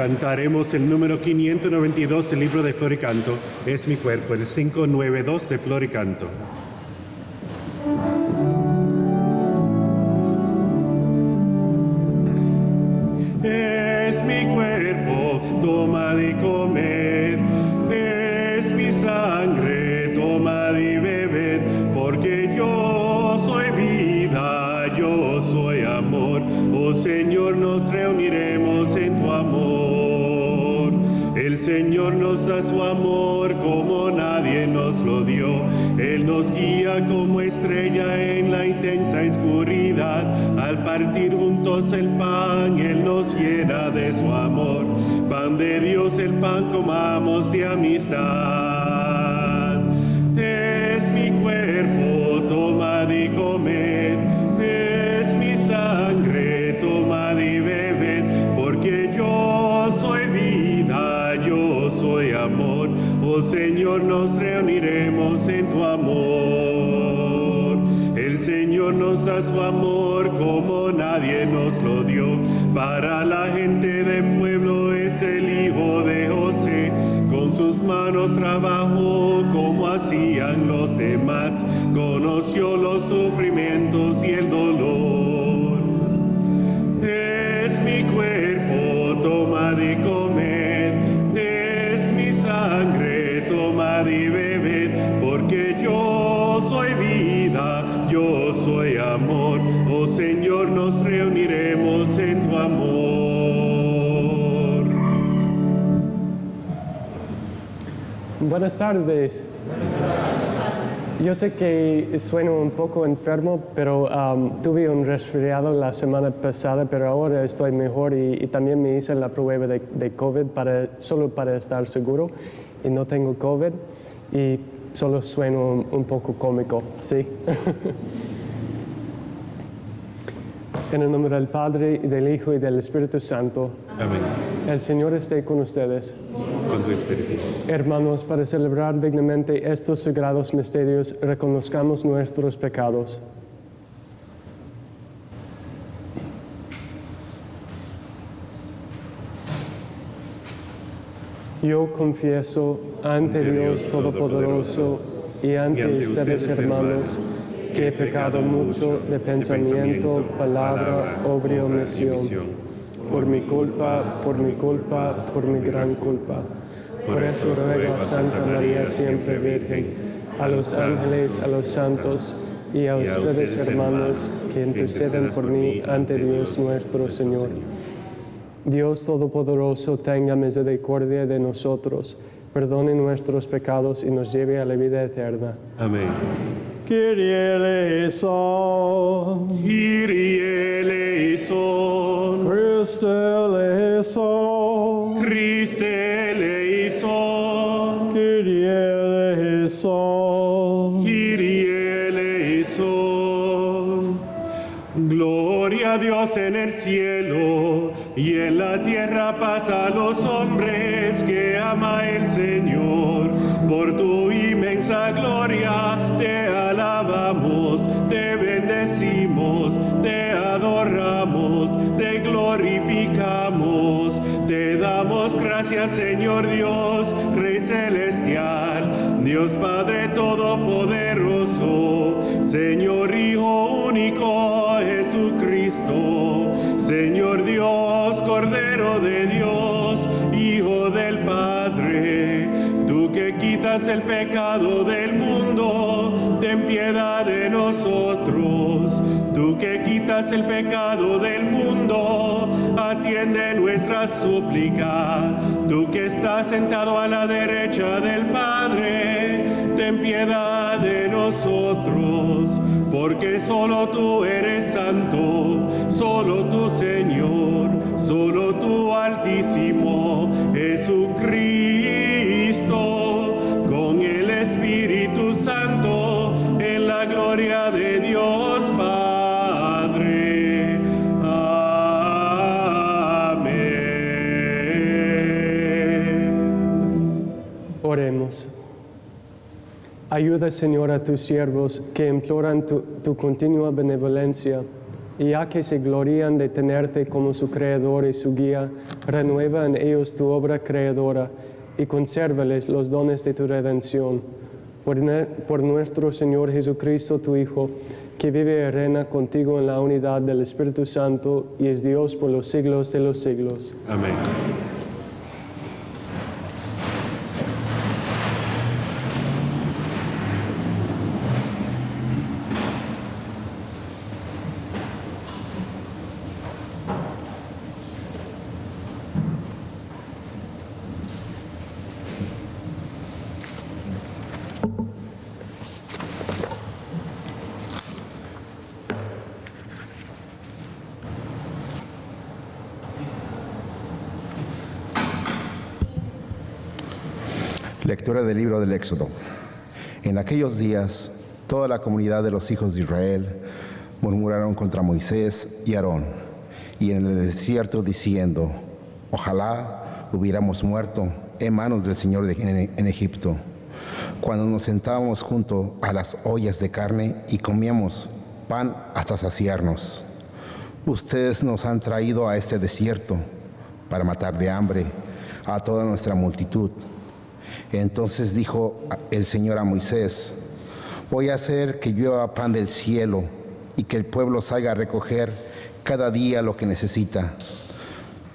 Cantaremos el número 592 del libro de Flor y Canto. Es mi cuerpo, el 592 de Flor y Canto. Es mi cuerpo, tomad y comed. Es mi sangre, tomad y bebed. Porque yo soy vida, yo soy amor. Oh Señor, nos reuniremos en tu amor. El Señor nos da su amor como nadie nos lo dio. Él nos guía como estrella en la intensa oscuridad. Al partir juntos el pan, Él nos llena de su amor. Pan de Dios, el pan comamos de amistad. Es mi cuerpo, tomad y comed. Es mi sangre, tomad y bebed. Porque yo soy vida, yo soy amor. Oh Señor, nos reuniremos en tu amor. El Señor nos da su amor como nadie nos lo dio. Para la gente del pueblo es el hijo de José. Con sus manos trabajó como hacían los demás. Conoció los sufrimientos y el dolor. Es mi cuerpo, tomad y comed. Es mi sangre, tomad y bebed. Porque yo soy vida, yo soy amor. Oh Señor, nos reuniremos en tu amor. Buenas tardes. Yo sé que sueno un poco enfermo, pero tuve un resfriado la semana pasada, pero ahora estoy mejor y también me hice la prueba de COVID solo para estar seguro, y no tengo COVID y solo sueno un poco cómico, ¿sí? En el nombre del Padre, y del Hijo, y del Espíritu Santo. Amén. El Señor esté con ustedes. Con tu espíritu. Hermanos, para celebrar dignamente estos sagrados misterios, reconozcamos nuestros pecados. Yo confieso ante Dios Todopoderoso y ante ustedes, hermanos, que he pecado mucho de pensamiento, palabra, obra y omisión. Por mi culpa, por mi gran culpa. Por eso ruego a Santa María, siempre Virgen, a los ángeles, a los santos y a ustedes, hermanos, que interceden por mí ante Dios nuestro Señor. Dios Todopoderoso, tenga misericordia de nosotros, perdone nuestros pecados y nos lleve a la vida eterna. Amén. Kyrie eleison. Kyrie eleison. Christe eleison. Christe eleison. Kyrie eleison. Kyrie eleison. Gloria a Dios en el cielo y en la tierra paz a los hombres que ama el Señor. Por tu inmensa gloria te alabamos, te bendecimos, te adoramos, te glorificamos. Te damos gracias, Señor Dios, Rey celestial, Dios Padre todopoderoso, Señor Hijo único, Jesucristo, Señor Dios, Cordero de Dios, Hijo del Padre. Tú que quitas el pecado del mundo, ten piedad de nosotros. Tú que quitas el pecado del mundo, atiende nuestra súplica. Tú que estás sentado a la derecha del Padre, ten piedad de nosotros. Porque solo tú eres santo, solo tú, Señor, solo tú, Altísimo, Jesucristo, con el Espíritu Santo, en la gloria de Dios Padre. Amén. Oremos. Ayuda, Señor, a tus siervos que imploran tu continua benevolencia. Y ya que se glorían de tenerte como su creador y su guía, renueva en ellos tu obra creadora y consérvales los dones de tu redención. Por nuestro Señor Jesucristo, tu Hijo, que vive y reina contigo en la unidad del Espíritu Santo y es Dios por los siglos de los siglos. Amén. Lectura del libro del Éxodo. En aquellos días, toda la comunidad de los hijos de Israel murmuraron contra Moisés y Aarón, y en el desierto diciendo: ojalá hubiéramos muerto en manos del Señor en Egipto, cuando nos sentábamos junto a las ollas de carne y comíamos pan hasta saciarnos. Ustedes nos han traído a este desierto para matar de hambre a toda nuestra multitud. Entonces dijo el Señor a Moisés: voy a hacer que llueva pan del cielo y que el pueblo salga a recoger cada día lo que necesita,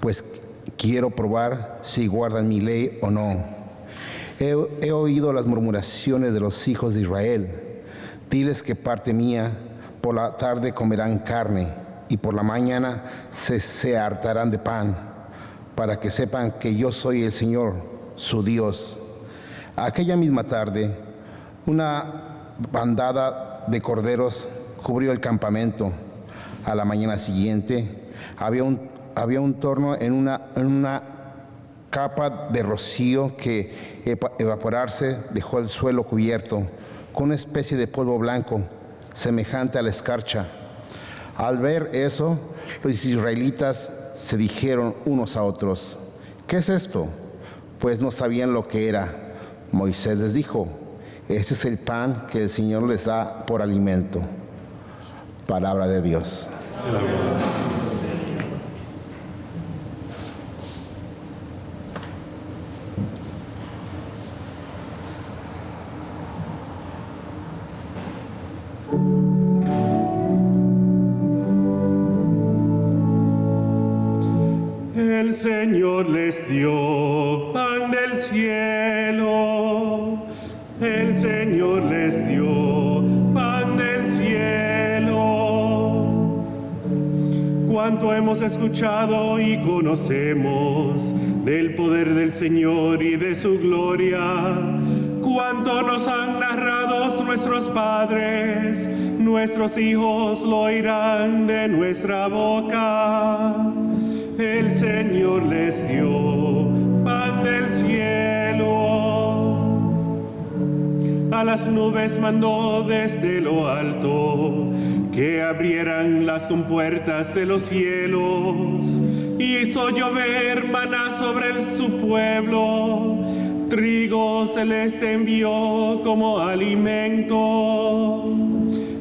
pues quiero probar si guardan mi ley o no. He oído las murmuraciones de los hijos de Israel. Diles que parte mía, por la tarde comerán carne y por la mañana se hartarán de pan, para que sepan que yo soy el Señor, su Dios. Aquella misma tarde, una bandada de corderos cubrió el campamento. A la mañana siguiente, había un torno en una capa de rocío que evaporarse dejó el suelo cubierto con una especie de polvo blanco, semejante a la escarcha. Al ver eso, los israelitas se dijeron unos a otros: ¿qué es esto? Pues no sabían lo que era. Moisés les dijo: este es el pan que el Señor les da por alimento. Palabra de Dios. El Señor les dio pan del cielo. El Señor les dio pan del cielo. Cuánto hemos escuchado y conocemos del poder del Señor y de su gloria. Cuánto nos han narrado nuestros padres, nuestros hijos lo oirán de nuestra boca. El Señor les dio pan del cielo. A las nubes mandó desde lo alto que abrieran las compuertas de los cielos. Hizo llover maná sobre su pueblo. Trigo celeste envió como alimento.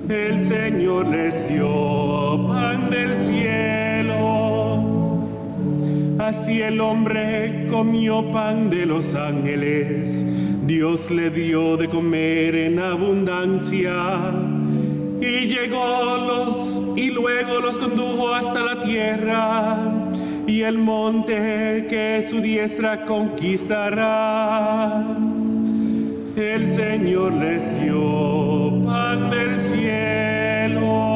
El Señor les dio pan del cielo. Así el hombre comió pan de los ángeles. Dios le dio de comer en abundancia. Y luego los condujo hasta la tierra y el monte que su diestra conquistará. El Señor les dio pan del cielo.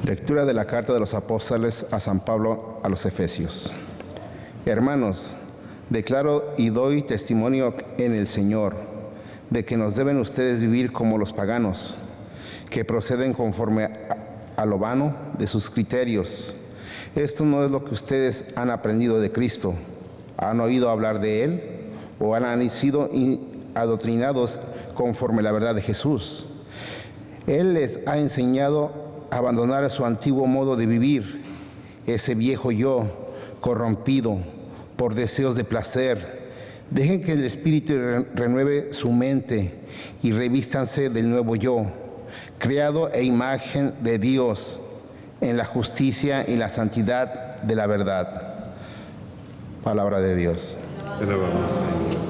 Lectura de la carta de los apóstoles a San Pablo a los Efesios. Hermanos, declaro y doy testimonio en el Señor de que nos deben ustedes vivir como los paganos, que proceden conforme a lo vano de sus criterios. Esto no es lo que ustedes han aprendido de Cristo. ¿Han oído hablar de Él? ¿O han sido adoctrinados conforme a la verdad de Jesús? Él les ha enseñado abandonar su antiguo modo de vivir, ese viejo yo corrompido por deseos de placer. Dejen que el Espíritu renueve su mente y revístanse del nuevo yo, creado a imagen de Dios en la justicia y la santidad de la verdad. Palabra de Dios. Te alabamos, Señor.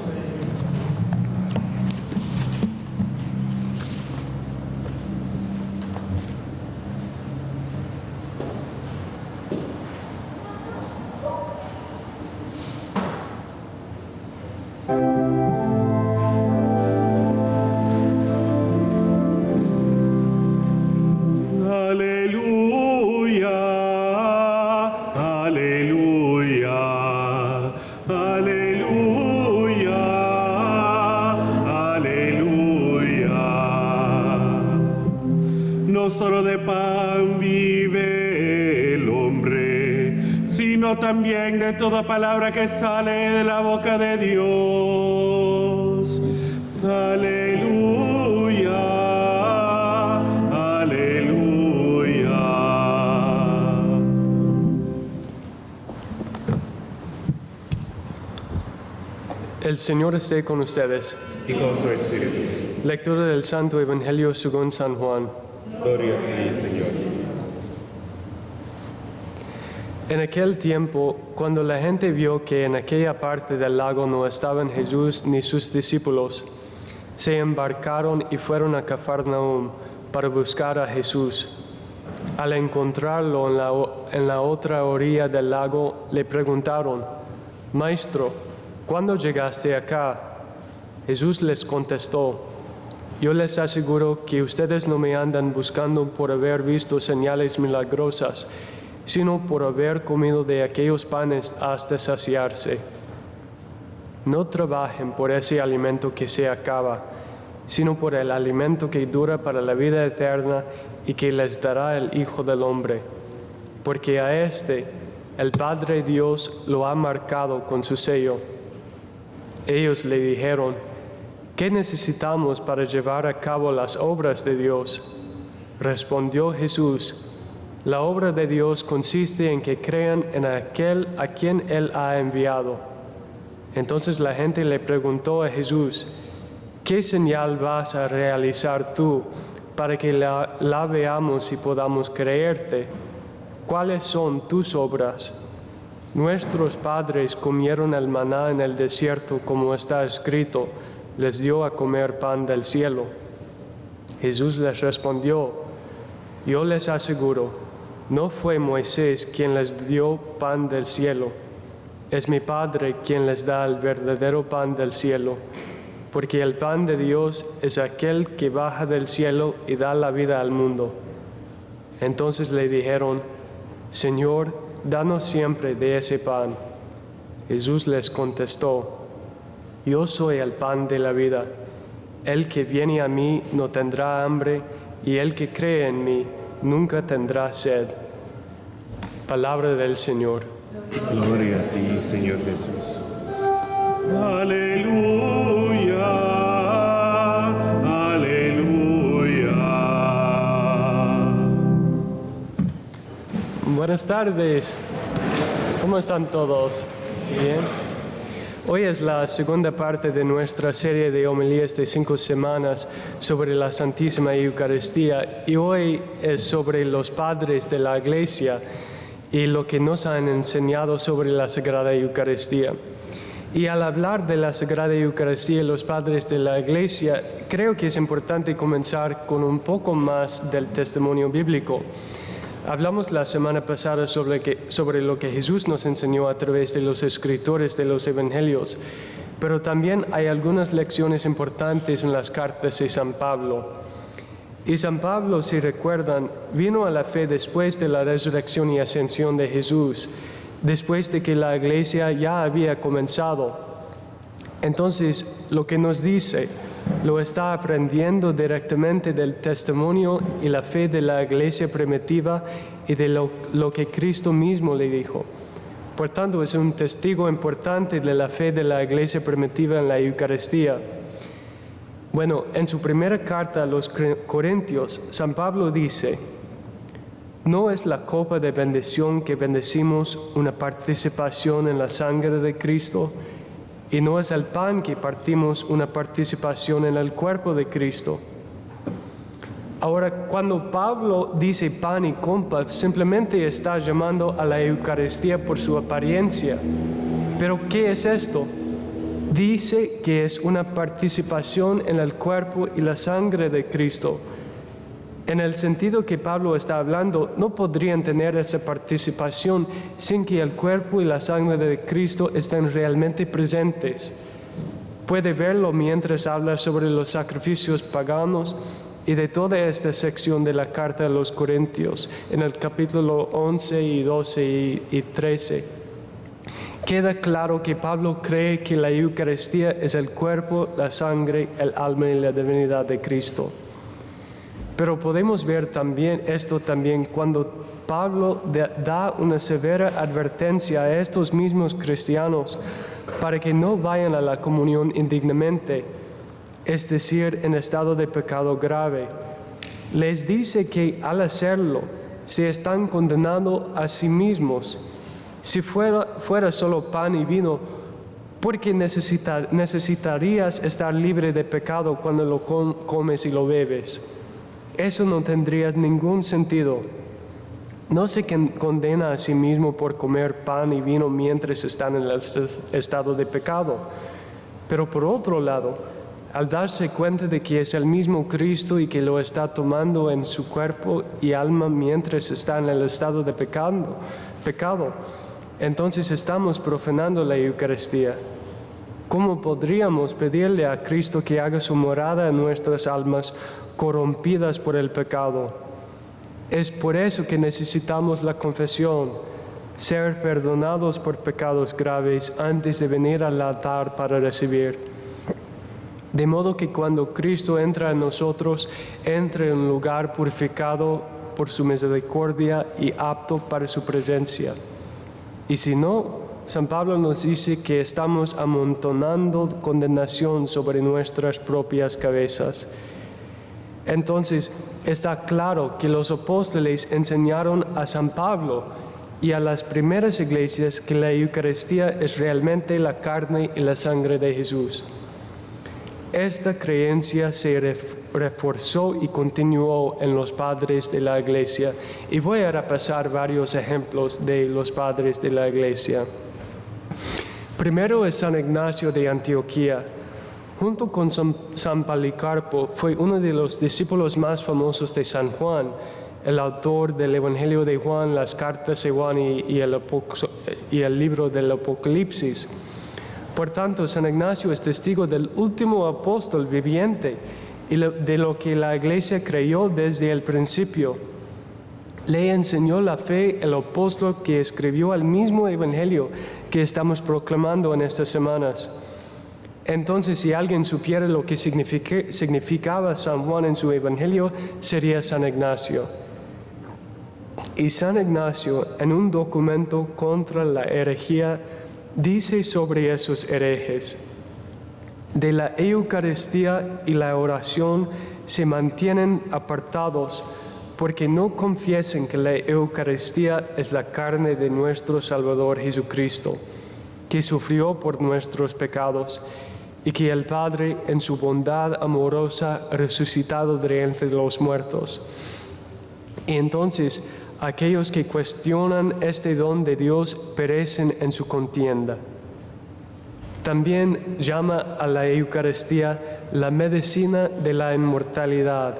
No solo de pan vive el hombre, sino también de toda palabra que sale de la boca de Dios. Aleluya, aleluya. El Señor esté con ustedes. Y con tu espíritu. Lectura del Santo Evangelio según San Juan. Gloria a ti, Señor. En aquel tiempo, cuando la gente vio que en aquella parte del lago no estaban Jesús ni sus discípulos, se embarcaron y fueron a Cafarnaúm para buscar a Jesús. Al encontrarlo en la otra orilla del lago, le preguntaron: Maestro, ¿cuándo llegaste acá? Jesús les contestó: Yo les aseguro que ustedes no me andan buscando por haber visto señales milagrosas, sino por haber comido de aquellos panes hasta saciarse. No trabajen por ese alimento que se acaba, sino por el alimento que dura para la vida eterna y que les dará el Hijo del Hombre. Porque a este, el Padre Dios lo ha marcado con su sello. Ellos le dijeron: ¿Qué necesitamos para llevar a cabo las obras de Dios? Respondió Jesús: La obra de Dios consiste en que crean en aquel a quien Él ha enviado. Entonces la gente le preguntó a Jesús: ¿Qué señal vas a realizar tú para que la veamos y podamos creerte? ¿Cuáles son tus obras? Nuestros padres comieron el maná en el desierto, como está escrito: les dio a comer pan del cielo. Jesús les respondió: Yo les aseguro, no fue Moisés quien les dio pan del cielo, es mi Padre quien les da el verdadero pan del cielo, porque el pan de Dios es aquel que baja del cielo y da la vida al mundo. Entonces le dijeron: Señor, danos siempre de ese pan. Jesús les contestó: Yo soy el pan de la vida. El que viene a mí no tendrá hambre, y el que cree en mí nunca tendrá sed. Palabra del Señor. Gloria a ti, Señor Jesús. Aleluya, aleluya. Buenas tardes. ¿Cómo están todos? ¿Bien? Hoy es la segunda parte de nuestra serie de homilías de 5 semanas sobre la Santísima Eucaristía, y hoy es sobre los padres de la Iglesia y lo que nos han enseñado sobre la Sagrada Eucaristía. Y al hablar de la Sagrada Eucaristía y los padres de la Iglesia, creo que es importante comenzar con un poco más del testimonio bíblico. Hablamos la semana pasada sobre lo que Jesús nos enseñó a través de los escritores de los Evangelios, pero también hay algunas lecciones importantes en las cartas de San Pablo. Y San Pablo, si recuerdan, vino a la fe después de la resurrección y ascensión de Jesús, después de que la Iglesia ya había comenzado. Entonces, lo que nos dice lo está aprendiendo directamente del testimonio y la fe de la Iglesia primitiva y de lo que Cristo mismo le dijo. Por tanto, es un testigo importante de la fe de la Iglesia primitiva en la Eucaristía. Bueno, en su primera carta a los Corintios, San Pablo dice: ¿No es la copa de bendición que bendecimos una participación en la sangre de Cristo? ¿Y no es el pan que partimos una participación en el cuerpo de Cristo? Ahora, cuando Pablo dice pan y copa, simplemente está llamando a la Eucaristía por su apariencia. ¿Pero qué es esto? Dice que es una participación en el cuerpo y la sangre de Cristo. En el sentido que Pablo está hablando, no podrían tener esa participación sin que el cuerpo y la sangre de Cristo estén realmente presentes. Puede verlo mientras habla sobre los sacrificios paganos y de toda esta sección de la carta a los Corintios, en el capítulo 11 y 12 y 13. Queda claro que Pablo cree que la Eucaristía es el cuerpo, la sangre, el alma y la divinidad de Cristo. Pero podemos ver también esto cuando Pablo da una severa advertencia a estos mismos cristianos para que no vayan a la comunión indignamente, es decir, en estado de pecado grave. Les dice que al hacerlo se están condenando a sí mismos. Si fuera solo pan y vino, ¿por qué necesitarías estar libre de pecado cuando lo comes y lo bebes? Eso no tendría ningún sentido. No se condena a sí mismo por comer pan y vino mientras están en el estado de pecado. Pero por otro lado, al darse cuenta de que es el mismo Cristo y que lo está tomando en su cuerpo y alma mientras está en el estado de pecado, entonces estamos profanando la Eucaristía. ¿Cómo podríamos pedirle a Cristo que haga su morada en nuestras almas corrompidas por el pecado? Es por eso que necesitamos la confesión, ser perdonados por pecados graves antes de venir al altar para recibir. De modo que cuando Cristo entra en nosotros, entre en un lugar purificado por su misericordia y apto para su presencia. Y si no, San Pablo nos dice que estamos amontonando condenación sobre nuestras propias cabezas. Entonces, está claro que los apóstoles enseñaron a San Pablo y a las primeras iglesias que la Eucaristía es realmente la carne y la sangre de Jesús. Esta creencia se reforzó y continuó en los padres de la iglesia, y voy a repasar varios ejemplos de los padres de la iglesia. Primero es San Ignacio de Antioquía. Junto con San Policarpo, fue uno de los discípulos más famosos de San Juan, el autor del Evangelio de Juan, las cartas de Juan y el libro del Apocalipsis. Por tanto, San Ignacio es testigo del último apóstol viviente y de lo que la iglesia creyó desde el principio. Le enseñó la fe el apóstol que escribió el mismo Evangelio que estamos proclamando en estas semanas. Entonces, si alguien supiera lo que significaba San Juan en su Evangelio, sería San Ignacio. Y San Ignacio, en un documento contra la herejía, dice sobre esos herejes: de la Eucaristía y la oración se mantienen apartados porque no confiesan que la Eucaristía es la carne de nuestro Salvador Jesucristo, que sufrió por nuestros pecados y que el Padre, en su bondad amorosa, ha resucitado de entre los muertos. Y entonces, aquellos que cuestionan este don de Dios perecen en su contienda. También llama a la Eucaristía la medicina de la inmortalidad,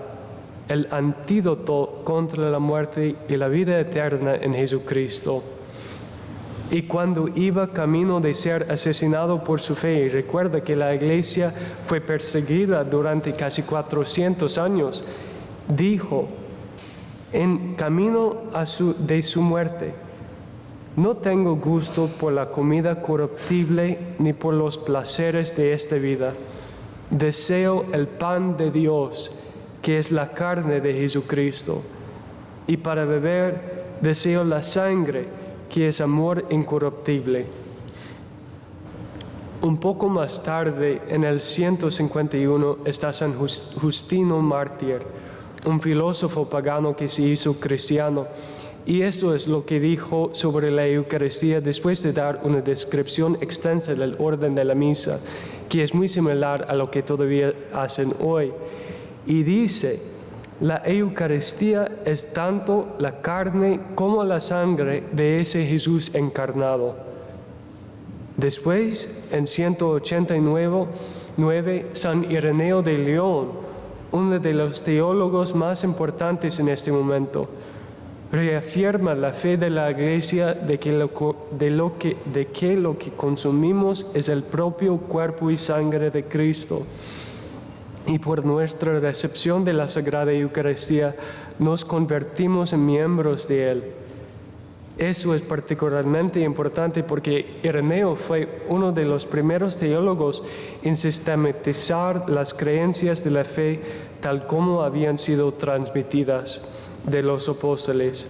el antídoto contra la muerte y la vida eterna en Jesucristo. Y cuando iba camino de ser asesinado por su fe, recuerda que la iglesia fue perseguida durante casi 400 años, dijo, en camino de su muerte: no tengo gusto por la comida corruptible ni por los placeres de esta vida. Deseo el pan de Dios, que es la carne de Jesucristo. Y para beber, deseo la sangre, que es amor incorruptible. Un poco más tarde, en el 151, está San Justino Mártir, un filósofo pagano que se hizo cristiano. Y esto es lo que dijo sobre la Eucaristía después de dar una descripción extensa del orden de la misa, que es muy similar a lo que todavía hacen hoy. Y dice: la Eucaristía es tanto la carne como la sangre de ese Jesús encarnado. Después, en 189, San Ireneo de León, uno de los teólogos más importantes en este momento, reafirma la fe de la Iglesia de que lo que consumimos es el propio cuerpo y sangre de Cristo. Y por nuestra recepción de la Sagrada Eucaristía nos convertimos en miembros de Él. Eso es particularmente importante porque Ireneo fue uno de los primeros teólogos en sistematizar las creencias de la fe tal como habían sido transmitidas de los apóstoles.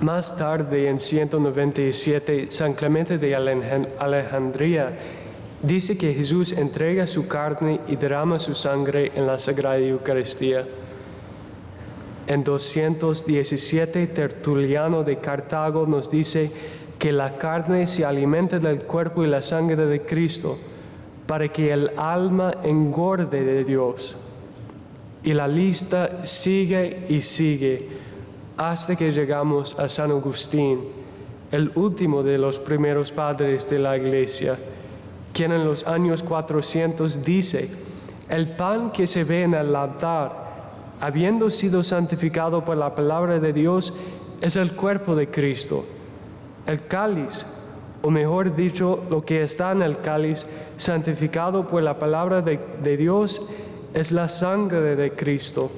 Más tarde, en 197, San Clemente de Alejandría dice que Jesús entrega su carne y derrama su sangre en la Sagrada Eucaristía. En 217, Tertuliano de Cartago nos dice que la carne se alimenta del cuerpo y la sangre de Cristo para que el alma engorde de Dios. Y la lista sigue y sigue hasta que llegamos a San Agustín, el último de los primeros padres de la Iglesia, quien en los años 400 dice: el pan que se ve en el altar, habiendo sido santificado por la palabra de Dios, es el cuerpo de Cristo. El cáliz, o mejor dicho, lo que está en el cáliz, santificado por la palabra de Dios, es la sangre de Cristo.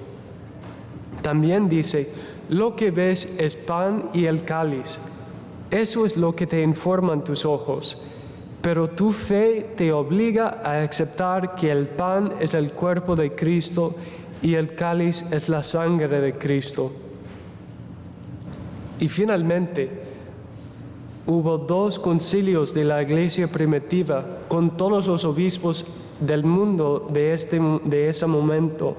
También dice: lo que ves es pan y el cáliz. Eso es lo que te informan tus ojos. Pero tu fe te obliga a aceptar que el pan es el cuerpo de Cristo y el cáliz es la sangre de Cristo. Y finalmente, hubo 2 concilios de la Iglesia primitiva con todos los obispos del mundo de ese momento.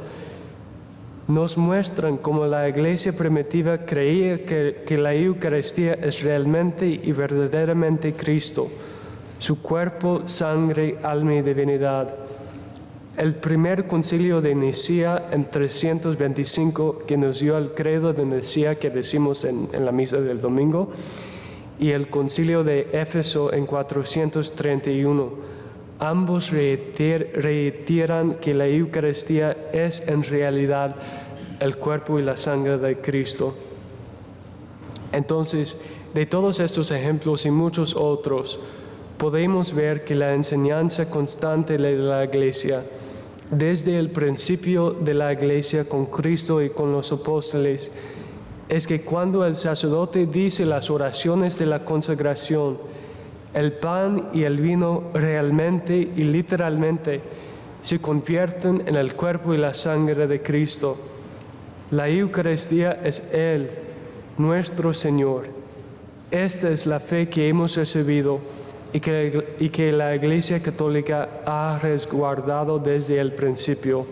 Nos muestran cómo la Iglesia primitiva creía que la Eucaristía es realmente y verdaderamente Cristo, su cuerpo, sangre, alma y divinidad. El primer concilio de Nicea en 325, que nos dio el credo de Nicea que decimos en la misa del domingo, y el concilio de Éfeso en 431, ambos reiteran que la Eucaristía es en realidad el cuerpo y la sangre de Cristo. Entonces, de todos estos ejemplos y muchos otros, podemos ver que la enseñanza constante de la Iglesia, desde el principio de la Iglesia con Cristo y con los apóstoles, es que cuando el sacerdote dice las oraciones de la consagración, el pan y el vino realmente y literalmente se convierten en el cuerpo y la sangre de Cristo. La Eucaristía es Él, nuestro Señor. Esta es la fe que hemos recibido y que la Iglesia Católica ha resguardado desde el principio.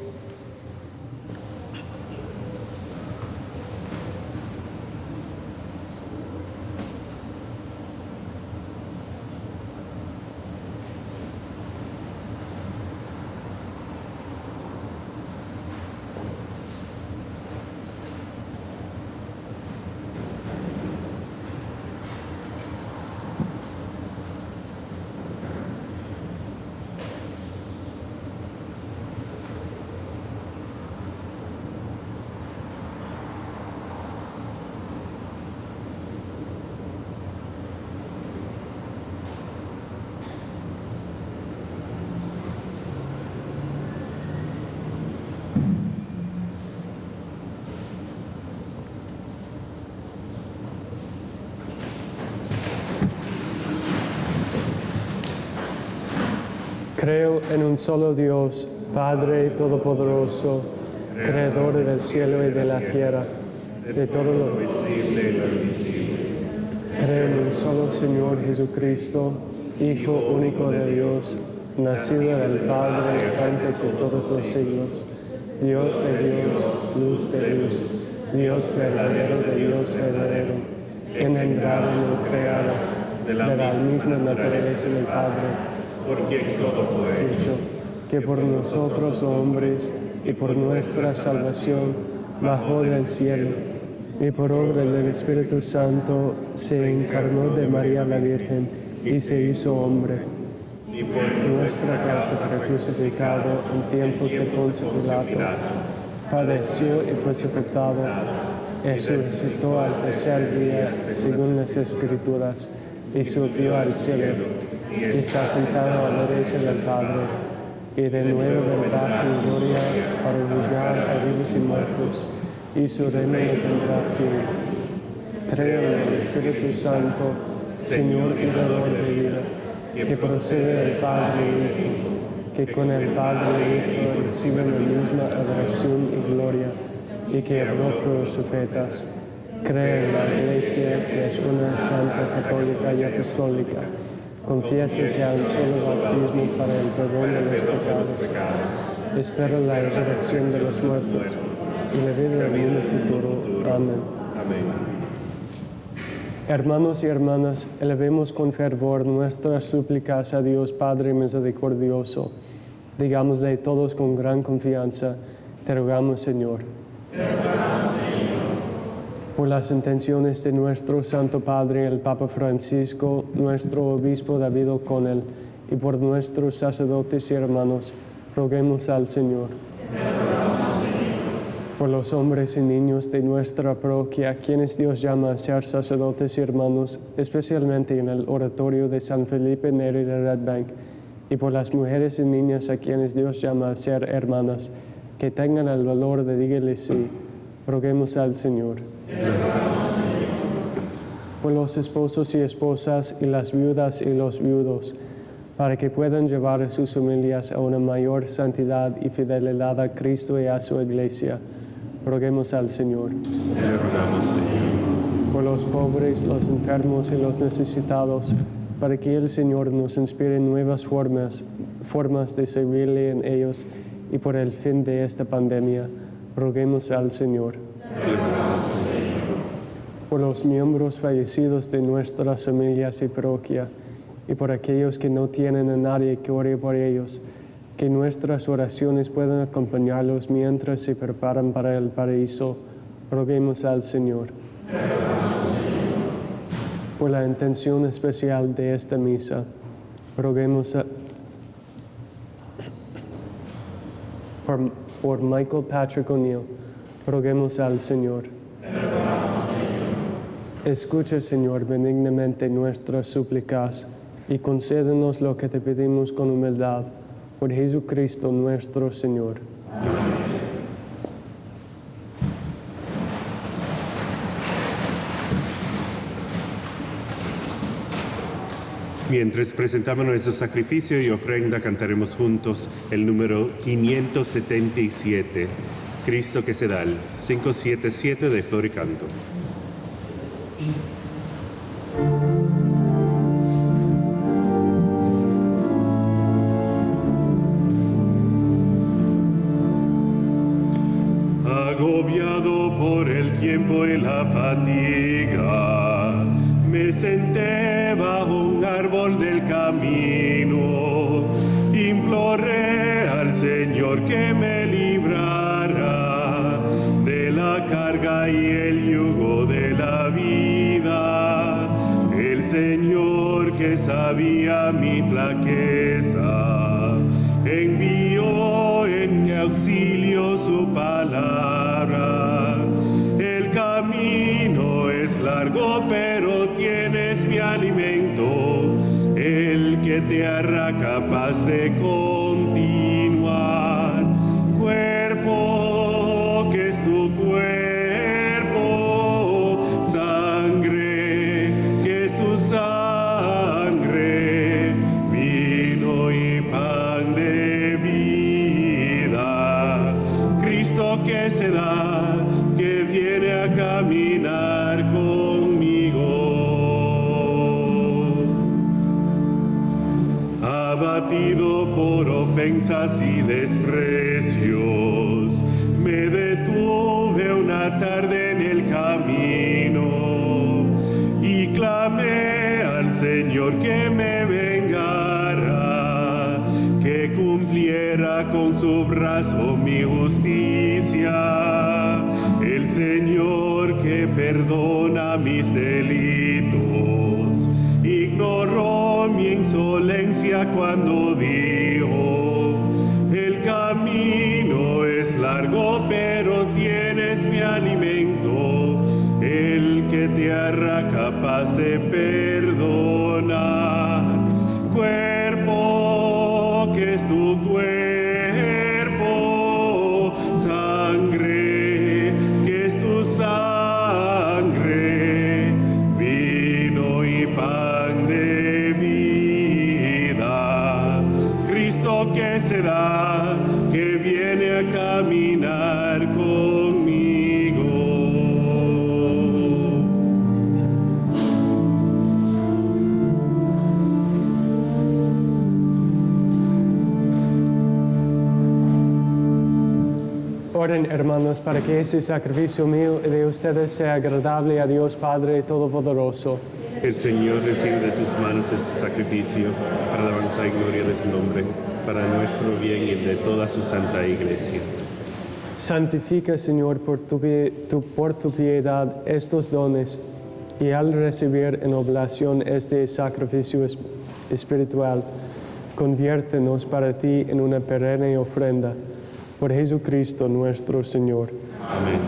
Creo en un solo Dios, Padre Todopoderoso, Creador del cielo y de la tierra, de todo lo visible y lo invisible. Creo en un solo Señor Jesucristo, Hijo único de Dios, nacido del Padre antes de todos los siglos, Dios de Dios, luz de luz, Dios verdadero de Dios verdadero, engendrado y no creado, de la misma naturaleza del Padre, por quien todo fue hecho, que por nosotros hombres y por nuestra salvación bajó del cielo, y por obra del Espíritu Santo se encarnó de María la Virgen y se hizo hombre. y por Nuestra causa fue crucificado en tiempos de Poncio Pilato, padeció y fue sepultado, y resucitó al tercer día según las Escrituras, y subió al cielo, y está sentado a la derecha del Padre, y de nuevo vendrá en gloria para juzgar a vivos y muertos, y su reino no tendrá fin. Creo en el Espíritu Santo, Señor y Dador de vida, que procede del Padre y Hijo, que con el Padre y Hijo reciben la misma adoración y gloria, y que habló por los profetas. Creo en la Iglesia, que es una santa, católica y apostólica. Confieso que hay un solo bautismo para el perdón de los pecados. Espero la resurrección de los muertos y la vida del mundo futuro. Amén. Amén. Hermanos y hermanas, elevemos con fervor nuestras súplicas a Dios Padre misericordioso. Digámosle todos con gran confianza, te rogamos, Señor. Por las intenciones de nuestro Santo Padre, el Papa Francisco, nuestro Obispo David O'Connell, y por nuestros sacerdotes y hermanos, roguemos al Señor. Por los hombres y niños de nuestra parroquia, a quienes Dios llama a ser sacerdotes y hermanos, especialmente en el oratorio de San Felipe Neri de Red Bank, y por las mujeres y niñas a quienes Dios llama a ser hermanas, que tengan el valor de decirle sí, roguemos al Señor. Por los esposos y esposas y las viudas y los viudos, para que puedan llevar a sus familias a una mayor santidad y fidelidad a Cristo y a su Iglesia, roguemos al Señor. Le rogamos, Señor. Por los pobres, los enfermos y los necesitados, para que el Señor nos inspire nuevas formas de servirle en ellos, y por el fin de esta pandemia, roguemos al Señor. Por los miembros fallecidos de nuestras familias y parroquia, y por aquellos que no tienen a nadie que ore por ellos, que nuestras oraciones puedan acompañarlos mientras se preparan para el paraíso, roguemos al Señor. Por la intención especial de esta misa, roguemos por Michael Patrick O'Neill, roguemos al Señor. Escucha, Señor, benignamente nuestras súplicas y concédenos lo que te pedimos con humildad, por Jesucristo nuestro Señor. Mientras presentamos nuestro sacrificio y ofrenda, cantaremos juntos el número 577, Cristo que se da, el 577 de Flor y Canto. Agobiado por el tiempo y la fatiga, me senté bajo un árbol del camino, imploré al Señor que me librara de la carga y el yugo de la vida. El Señor, que sabía mi flaqueza, envió en mi auxilio su palabra. El camino es largo, pero tienes mi alimento, el que te hará capaz de continuar. Cuerpo que es tu cuerpo, sangre que es tu sangre, vino y pan de vida. Cristo que se da, que viene a caminar conmigo. abatido por ofensas y desprecios. Me detuve una tarde en el camino y clamé al Señor que me vengara, que cumpliera con su brazo mi justicia. El Señor que perdona mis delitos ignoró mi insolencia cuando dijo: el camino es largo, pero tienes mi alimento. El que te hará capaz de perdonar. Cuerpo que es tu cuerpo, sangre que es tu sangre, vino y pan de vida. Cristo que se da, que viene a caminar conmigo. Oren, hermanos, para que ese sacrificio mío y de ustedes sea agradable a Dios Padre Todopoderoso. El Señor recibe de tus manos este sacrificio para la alabanza y gloria de su nombre, para nuestro bien y el de toda su santa iglesia. Santifica, Señor, por tu piedad estos dones, y al recibir en oblación este sacrificio espiritual, conviértenos para ti en una perenne ofrenda. Por Jesucristo nuestro Señor. Amén.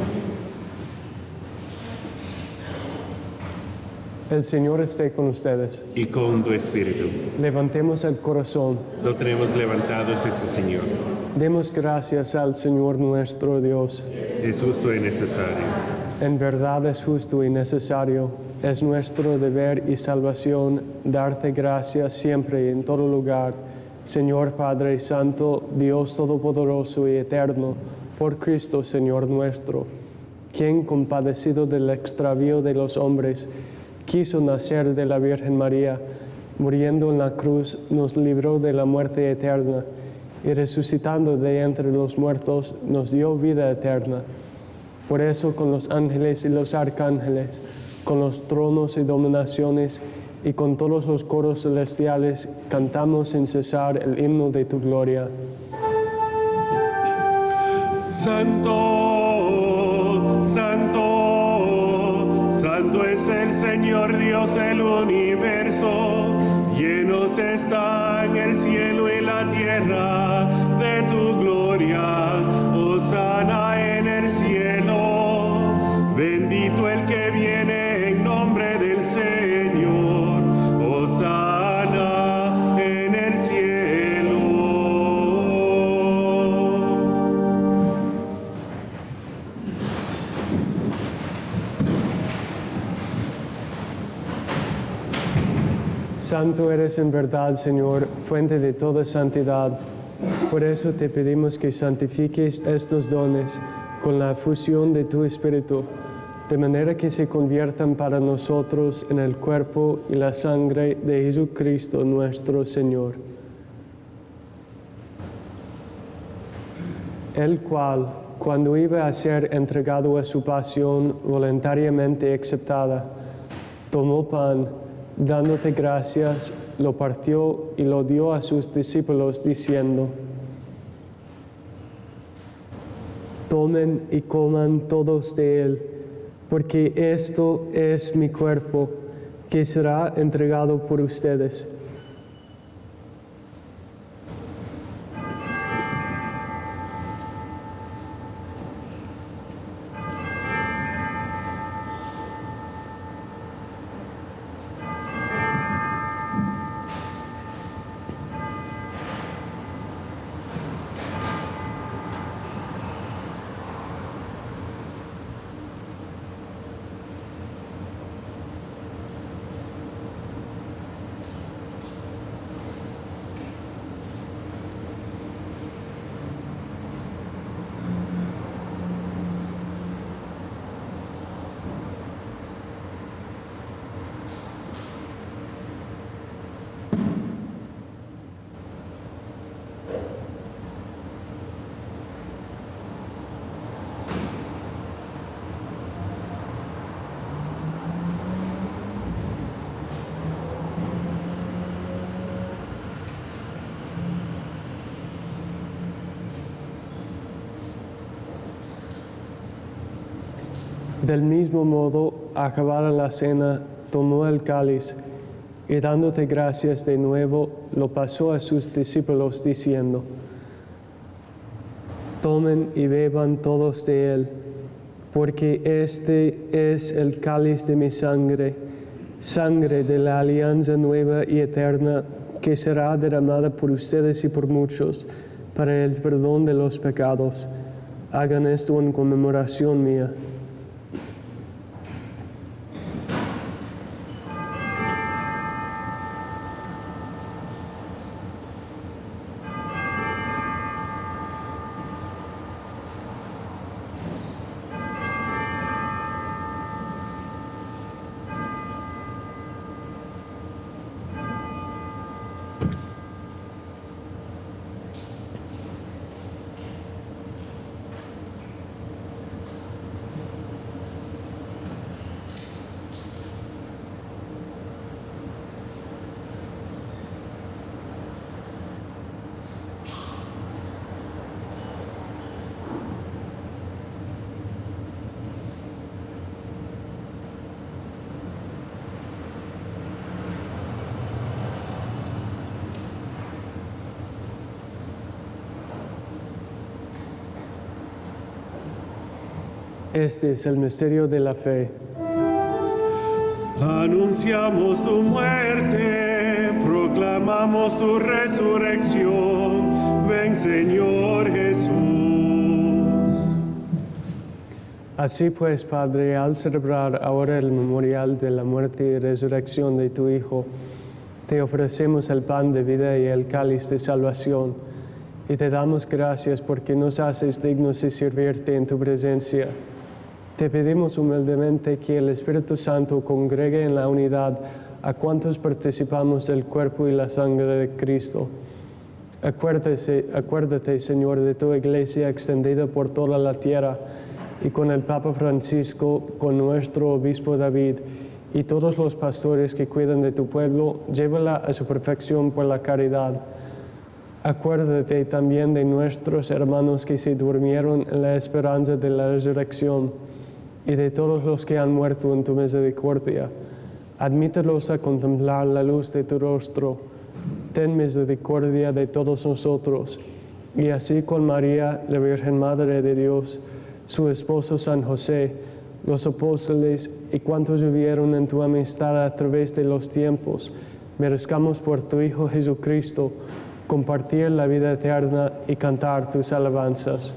El Señor esté con ustedes. Y con tu espíritu. Levantemos el corazón. Lo tenemos levantado es este Señor. Demos gracias al Señor nuestro Dios. Es justo y necesario. En verdad es justo y necesario. Es nuestro deber y salvación darte gracias siempre y en todo lugar, Señor Padre Santo, Dios Todopoderoso y Eterno, por Cristo Señor nuestro, quien, compadecido del extravío de los hombres, quiso nacer de la Virgen María, muriendo en la cruz, nos libró de la muerte eterna, y resucitando de entre los muertos, nos dio vida eterna. Por eso, con los ángeles y los arcángeles, con los tronos y dominaciones, y con todos los coros celestiales, cantamos sin cesar el himno de tu gloria. Santo, santo, santo es el Señor Dios del universo. Llenos están el cielo y la tierra de tu gloria. Hosana en el cielo. Bendito el que viene en nombre del Señor. Hosana en el cielo. Santo eres en verdad, Señor, fuente de toda santidad. Por eso te pedimos que santifiques estos dones con la fusión de tu Espíritu, de manera que se conviertan para nosotros en el cuerpo y la sangre de Jesucristo nuestro Señor, el cual, cuando iba a ser entregado a su pasión voluntariamente aceptada, tomó pan, dándote gracias, lo partió y lo dio a sus discípulos, diciendo: tomen y coman todos de él, porque esto es mi cuerpo, que será entregado por ustedes. Del mismo modo, acabada la cena, tomó el cáliz y dándote gracias de nuevo, lo pasó a sus discípulos diciendo: Tomen y beban todos de él, porque este es el cáliz de mi sangre, sangre de la alianza nueva y eterna, que será derramada por ustedes y por muchos para el perdón de los pecados. Hagan esto en conmemoración mía. Este es el misterio de la fe. Anunciamos tu muerte, proclamamos tu resurrección. Ven, Señor Jesús. Así pues, Padre, al celebrar ahora el memorial de la muerte y resurrección de tu Hijo, te ofrecemos el pan de vida y el cáliz de salvación, y te damos gracias porque nos haces dignos de servirte en tu presencia. Te pedimos humildemente que el Espíritu Santo congregue en la unidad a cuantos participamos del cuerpo y la sangre de Cristo. Acuérdate, Señor, de tu iglesia extendida por toda la tierra, y con el Papa Francisco, con nuestro obispo David, y todos los pastores que cuidan de tu pueblo, llévala a su perfección por la caridad. Acuérdate también de nuestros hermanos que se durmieron en la esperanza de la resurrección, y de todos los que han muerto en tu misericordia. Admítelos a contemplar la luz de tu rostro. Ten misericordia de todos nosotros, y así con María, la Virgen Madre de Dios, su esposo San José, los apóstoles y cuantos vivieron en tu amistad a través de los tiempos, merezcamos por tu Hijo Jesucristo compartir la vida eterna y cantar tus alabanzas.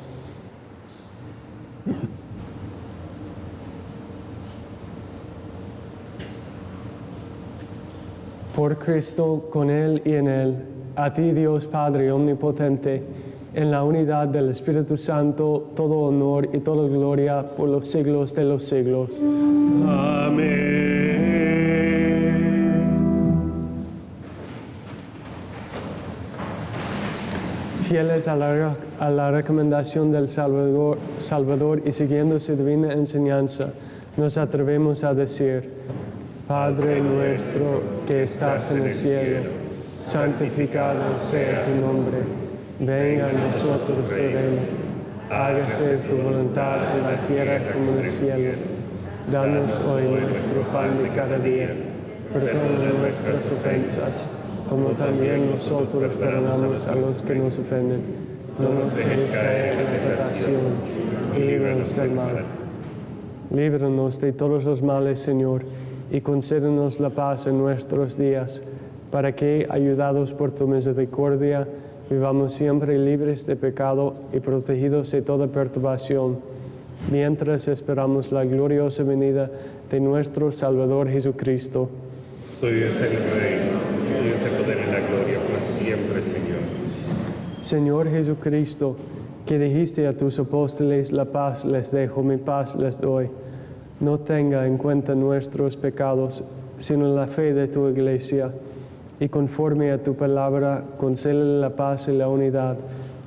Por Cristo, con Él y en Él, a ti Dios Padre Omnipotente, en la unidad del Espíritu Santo, todo honor y toda gloria por los siglos de los siglos. Amén. Fieles a la recomendación del Salvador y siguiendo su divina enseñanza, nos atrevemos a decir: Padre nuestro que estás en el cielo, santificado sea tu nombre. Venga a nosotros tu reino. Hágase tu voluntad en la tierra como en el cielo. Danos hoy nuestro pan de cada día. Perdona nuestras ofensas, como también nosotros perdonamos a los que nos ofenden. No nos dejes caer en la tentación y líbranos del mal. Líbranos de todos los males, Señor, y concédenos la paz en nuestros días, para que, ayudados por tu misericordia, vivamos siempre libres de pecado y protegidos de toda perturbación, mientras esperamos la gloriosa venida de nuestro Salvador Jesucristo. Tuyo es el reino, tuyo es el poder y la gloria por siempre, Señor. Señor Jesucristo, que dijiste a tus apóstoles: la paz les dejo, mi paz les doy. No tenga en cuenta nuestros pecados, sino la fe de tu iglesia, y conforme a tu palabra, concédele la paz y la unidad,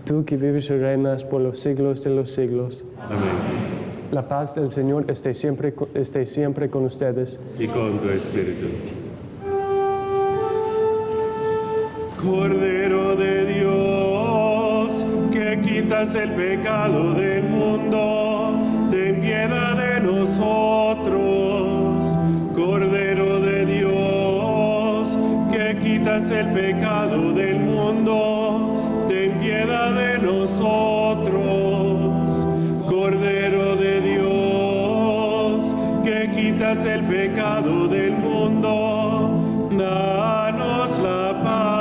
tú que vives y reinas por los siglos de los siglos. Amén. La paz del Señor esté siempre con ustedes. Y con tu espíritu. Cordero de Dios, que quitas el pecado del mundo, ten piedad piedad de nosotros. Cordero de Dios, que quitas el pecado del mundo, ten piedad de nosotros. Cordero de Dios, que quitas el pecado del mundo, danos la paz.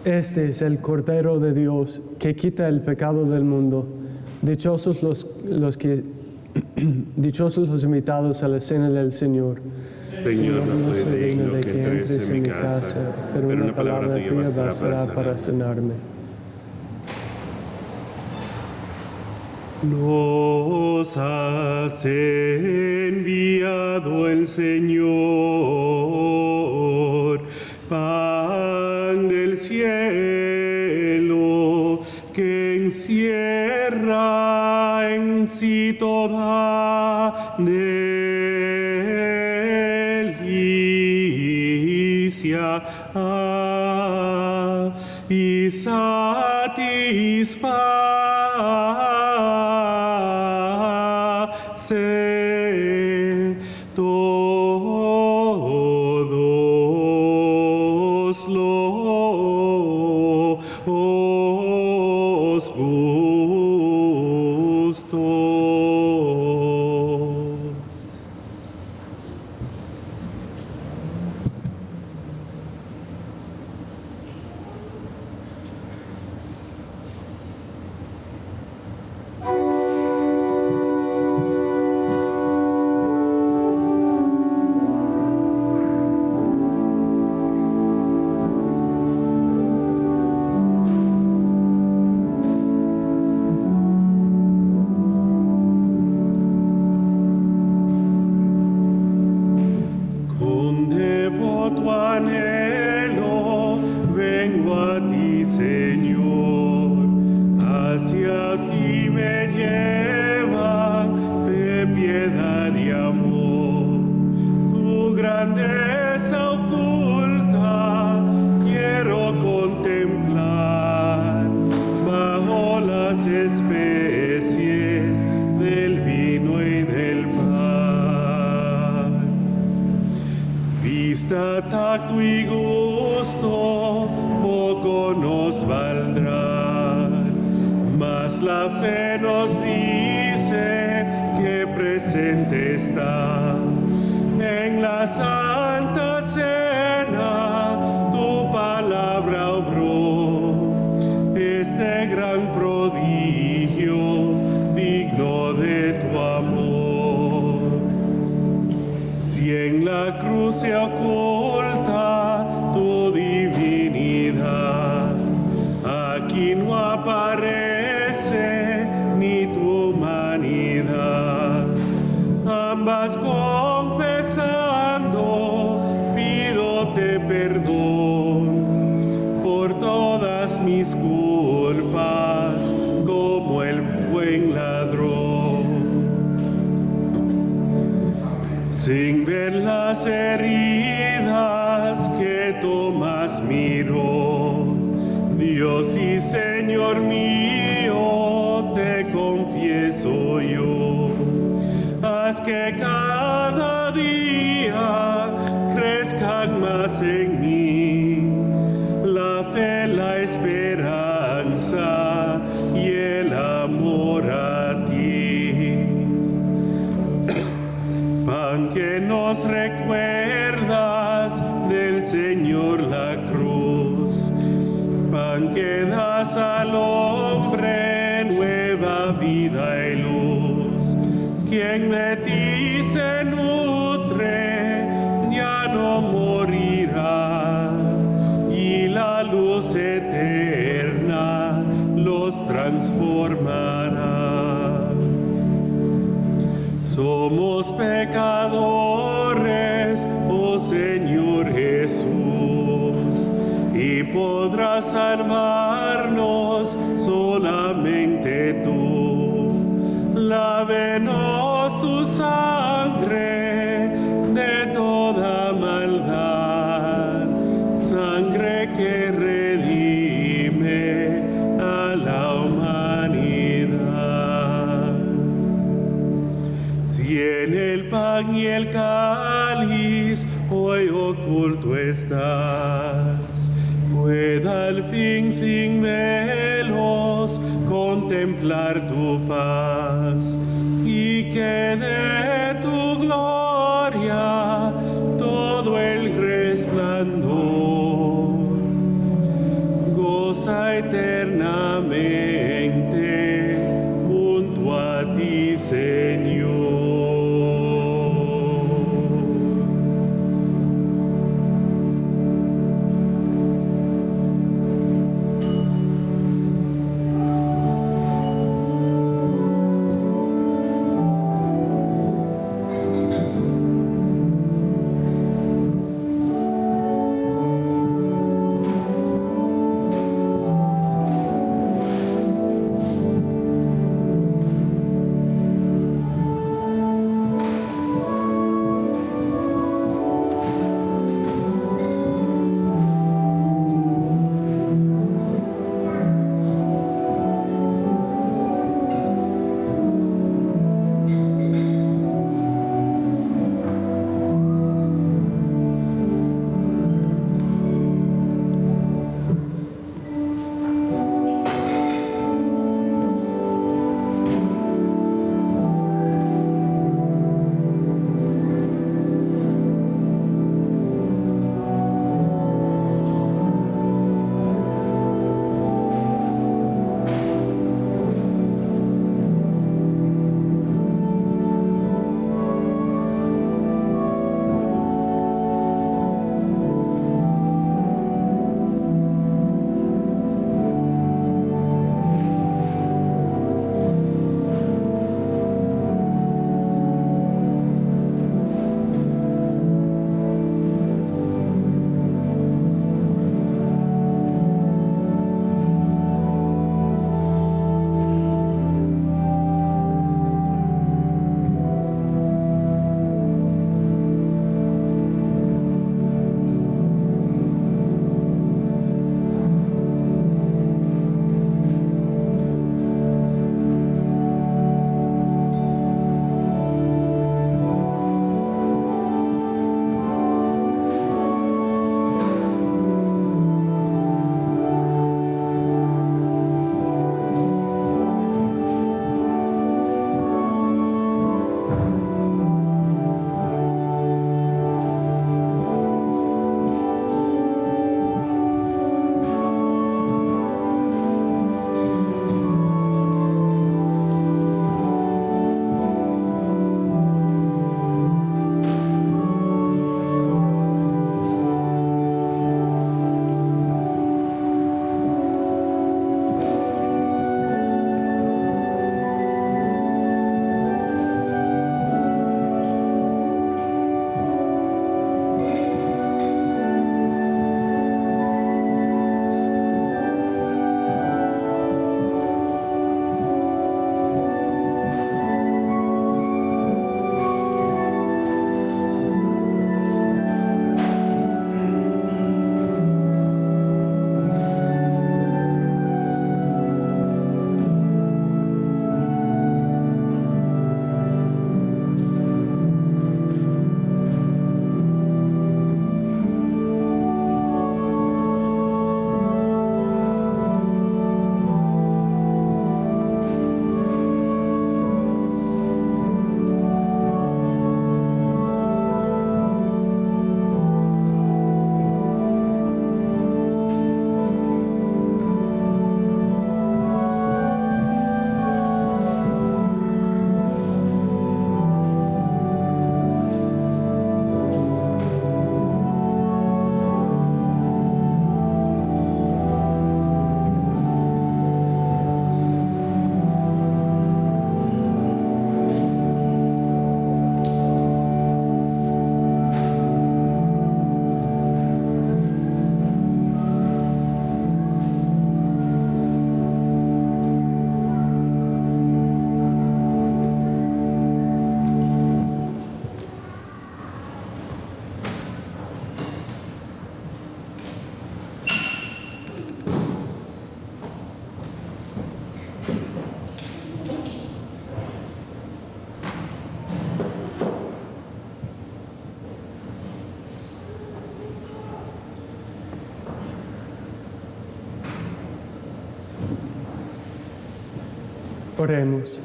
Este es el Cordero de Dios que quita el pecado del mundo. Dichosos los invitados a la cena del Señor. Señor, no soy digno de que entres en mi casa, pero una palabra tuya bastará para sanarme. Nos has enviado el Señor, pan del cielo, que encierra en sí toda delicia y satisface todos los gustos. Con devoto anhelo vengo a ti, Señor, hacia ti me lleva de piedad y amor. Tu grandeza oculta quiero contemplar bajo las especies del vino y del pan. Vista, tacto y gusto poco nos valdrá, mas la fe nos dice que presente está en la Santa Cena. Tu palabra obró este gran prodigio digno de tu amor. Si en la cruz se oculta tu divinidad, aquí no aparece ni tu humanidad. Ambas confesando, pídote perdón por todas mis culpas, como el buen ladrón. Sin ver las heridas que Tomás miró, Dios y Señor mío, te confieso yo. Haz que cada día crezcan más en mí la fe, la esperanza y el amor a ti. Pan que nos recuerdas del Señor la cruz, pan que das al hombre nueva vida y luz. Quien de ti se nutre ya no morirá, y la luz eterna los transformará. Somos pecadores, oh Señor Jesús, y podrás salvar pan y el cáliz, hoy oculto estás. Pueda al fin sin velos contemplar tu faz y que de tu gloria todo el resplandor goza eternamente junto a ti, Señor. Oremos.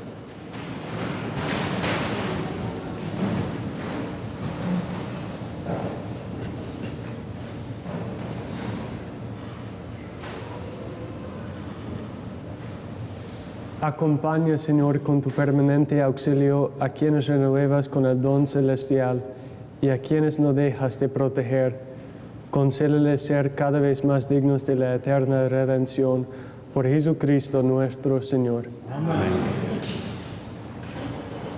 Acompaña, Señor, con tu permanente auxilio a quienes renuevas con el don celestial y a quienes no dejas de proteger. Concédeles ser cada vez más dignos de la eterna redención. Por Jesucristo nuestro Señor. Amén.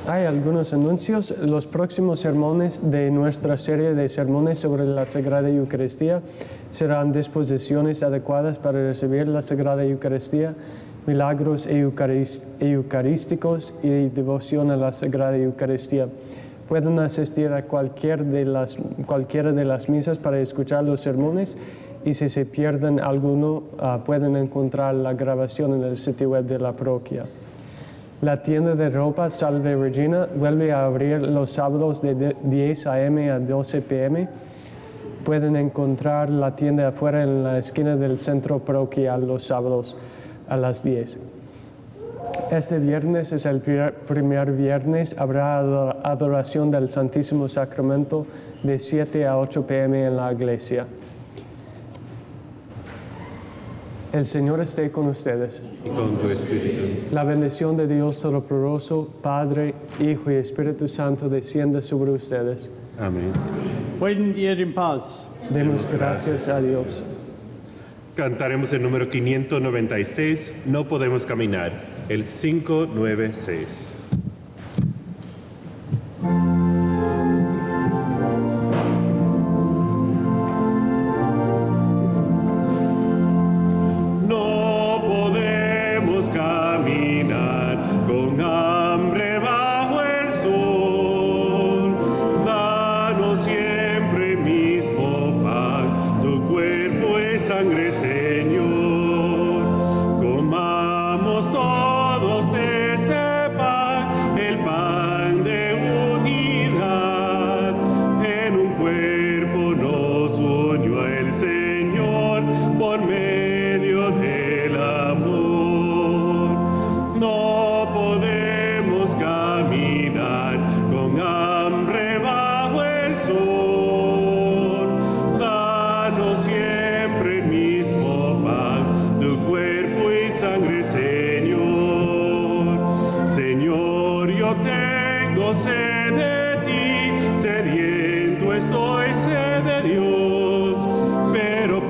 Hay algunos anuncios. Los próximos sermones de nuestra serie de sermones sobre la Sagrada Eucaristía serán disposiciones adecuadas para recibir la Sagrada Eucaristía, milagros eucarísticos y devoción a la Sagrada Eucaristía. Pueden asistir a cualquiera de las misas para escuchar los sermones, y si se pierden alguno, pueden encontrar la grabación en el sitio web de la parroquia. La tienda de ropa Salve Regina vuelve a abrir los sábados de 10 a.m. a 12 p.m. Pueden encontrar la tienda afuera en la esquina del centro parroquial los sábados a las 10. Este viernes es el primer viernes. Habrá adoración del Santísimo Sacramento de 7 a 8 p.m. en la iglesia. El Señor esté con ustedes. Y con tu espíritu. La bendición de Dios Todopoderoso, Padre, Hijo y Espíritu Santo descienda sobre ustedes. Amén. Pueden ir en paz. Demos gracias a Dios. Cantaremos el número 596, No podemos caminar, el 596. No podemos caminar con hambre bajo el sol. Danos siempre mismo pan, tu cuerpo y sangre, Señor. Comamos todos de este pan, el pan de unidad. En un cuerpo nos unió el Señor por medio del amor. No podemos caminar con hambre bajo el sol. Danos siempre el mismo pan, tu cuerpo y sangre, Señor. Señor, yo tengo sed de ti, sediento estoy, sed de Dios, pero